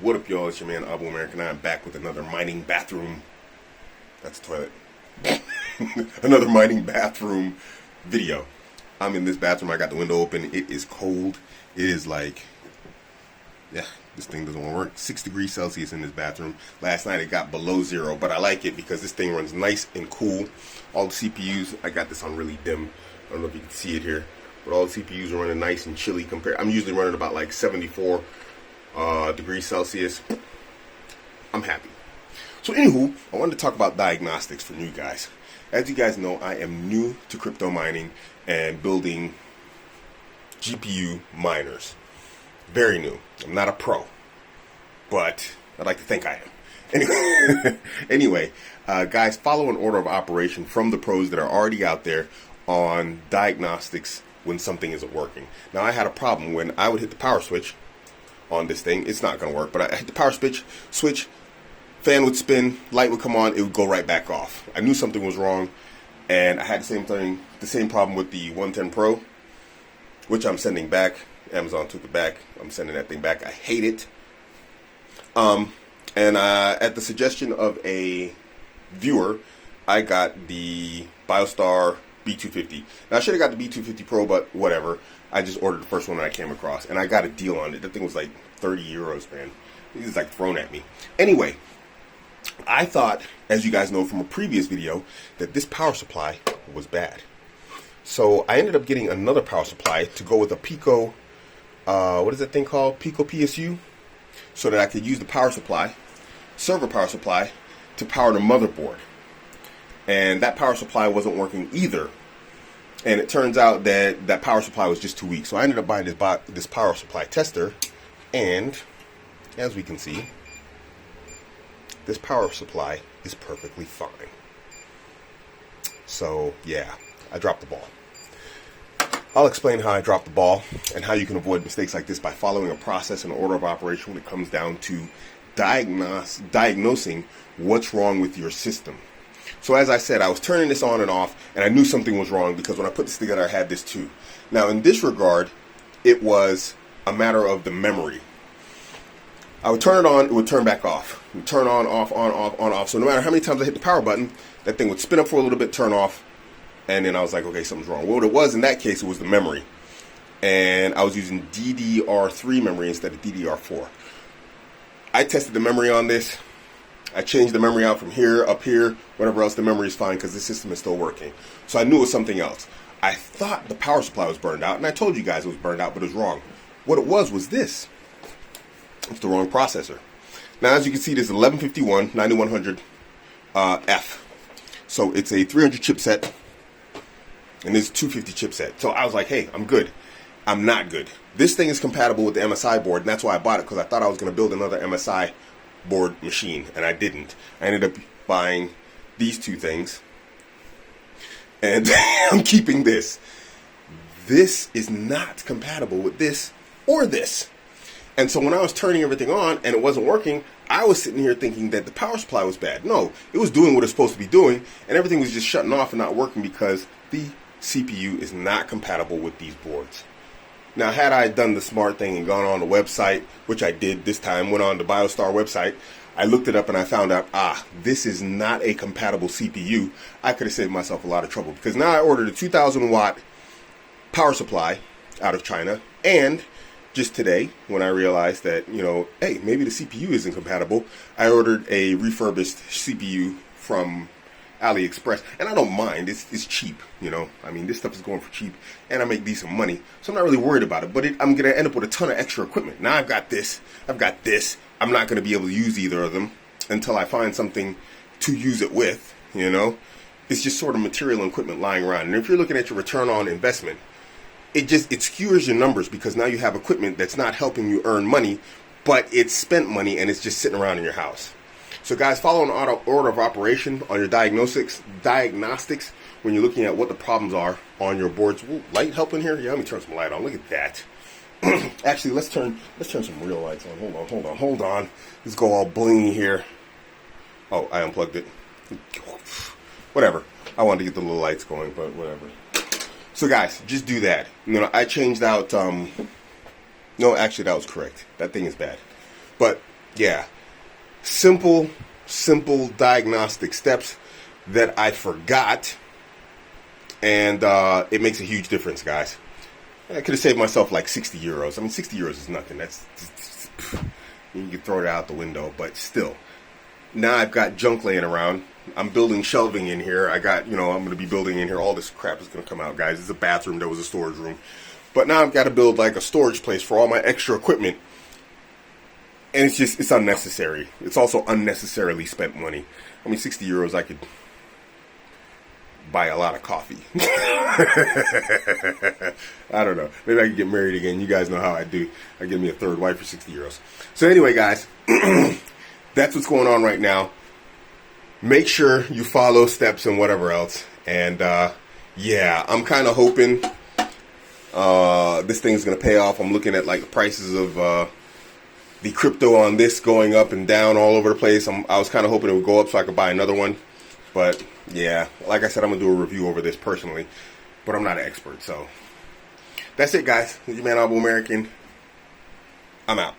What up, y'all? It's your man Abuamerican. I'm back with another mining bathroom. That's a toilet. Another mining bathroom video. I'm in this bathroom. I got the window open. It is cold. It is like, yeah, this thing doesn't want to work. 6 degrees Celsius in this bathroom. Last night it got below 0, but I like it because this thing runs nice and cool. All the CPUs, I got this on really dim. I don't know if you can see it here, but all the CPUs are running nice and chilly compared. I'm usually running about like 74 degrees Celsius. I'm happy. So anywho, I wanted to talk about diagnostics for new guys. As you guys know, I am new to crypto mining and building GPU miners. Very new. I'm not a pro, but I'd like to think I am. Anyway, guys, follow an order of operation from the pros that are already out there on diagnostics when something isn't working. Now, I had a problem when I would hit the power switch on this thing. It's not going to work, but I hit the power switch, fan would spin, light would come on, it would go right back off. I knew something was wrong, and I had the same problem with the 110 Pro, which I'm sending back. Amazon took it back. I'm sending that thing back. I hate it. And at the suggestion of a viewer, I got the BioStar B250. Now, I should have got the B250 Pro, but whatever. I just ordered the first one that I came across, and I got a deal on it. That thing was like 30 euros, man. It was like thrown at me. Anyway, I thought, as you guys know from a previous video, that this power supply was bad. So I ended up getting another power supply to go with a Pico, what is that thing called? Pico PSU, so that I could use the power supply, server power supply, to power the motherboard. And that power supply wasn't working either. And it turns out that that power supply was just too weak. So I ended up buying this power supply tester. And as we can see, this power supply is perfectly fine. So yeah, I dropped the ball. I'll explain how I dropped the ball and how you can avoid mistakes like this by following a process and order of operation when it comes down to diagnosing what's wrong with your system. So as I said, I was turning this on and off, and I knew something was wrong because when I put this together, I had this too. Now, in this regard, it was a matter of the memory. I would turn it on, it would turn back off. It would turn on, off, on, off, on, off. So no matter how many times I hit the power button, that thing would spin up for a little bit, turn off, and then I was like, okay, something's wrong. Well, what it was in that case, it was the memory. And I was using DDR3 memory instead of DDR4. I tested the memory on this. I changed the memory out from here, up here, whatever else. The memory is fine because the system is still working. So I knew it was something else. I thought the power supply was burned out, and I told you guys it was burned out, but it was wrong. What it was this. It's the wrong processor. Now, as you can see, this is 1151 9100 F. So it's a 300 chipset, and this is 250 chipset. So I was like, hey, I'm good. I'm not good. This thing is compatible with the MSI board, and that's why I bought it, because I thought I was going to build another MSI board machine, and I didn't. I ended up buying these two things, and I'm keeping this. This is not compatible with this or this. And so when I was turning everything on and it wasn't working, I was sitting here thinking that the power supply was bad. No, it was doing what it's supposed to be doing, and everything was just shutting off and not working because the CPU is not compatible with these boards. Now, had I done the smart thing and gone on the website, which I did this time, went on the BioStar website, I looked it up and I found out, this is not a compatible CPU. I could have saved myself a lot of trouble, because now I ordered a 2,000 watt power supply out of China, and just today, when I realized that, hey, maybe the CPU isn't compatible, I ordered a refurbished CPU from AliExpress, and I don't mind. It's cheap, I mean, this stuff is going for cheap, and I make decent money, so I'm not really worried about it. But I'm going to end up with a ton of extra equipment. Now I've got this. I'm not going to be able to use either of them until I find something to use it with. It's just sort of material and equipment lying around. And if you're looking at your return on investment, it skewers your numbers, because now you have equipment that's not helping you earn money, but it's spent money and it's just sitting around in your house. So guys, follow an order of operation on your diagnostics when you're looking at what the problems are on your boards. Ooh, light helping here? Yeah, let me turn some light on. Look at that. Actually, let's turn some real lights on. Hold on. Let's go all blingy here. Oh, I unplugged it. Whatever. I wanted to get the little lights going, but whatever. So guys, just do that. I changed out, no, actually that was correct. That thing is bad. But yeah, simple diagnostic steps that I forgot, and it makes a huge difference, guys. I could have saved myself like 60 euros. I mean, 60 euros is nothing. That's you can throw it out the window, but still. Now I've got junk laying around. I'm building shelving in here. I got, I'm going to be building in here. All this crap is going to come out, guys. It's a bathroom. There was a storage room. But now I've got to build like a storage place for all my extra equipment. And it's unnecessary. It's also unnecessarily spent money. I mean, 60 euros, I could buy a lot of coffee. I don't know. Maybe I could get married again. You guys know how I do. I give me a third wife for 60 euros. So anyway, guys, that's what's going on right now. Make sure you follow steps and whatever else. And yeah, I'm kind of hoping this thing's going to pay off. I'm looking at like the prices of the crypto on this going up and down all over the place. I was kind of hoping it would go up so I could buy another one. But yeah, like I said, I'm going to do a review over this personally. But I'm not an expert, so that's it, guys. This is your man, Abuamerican. I'm out.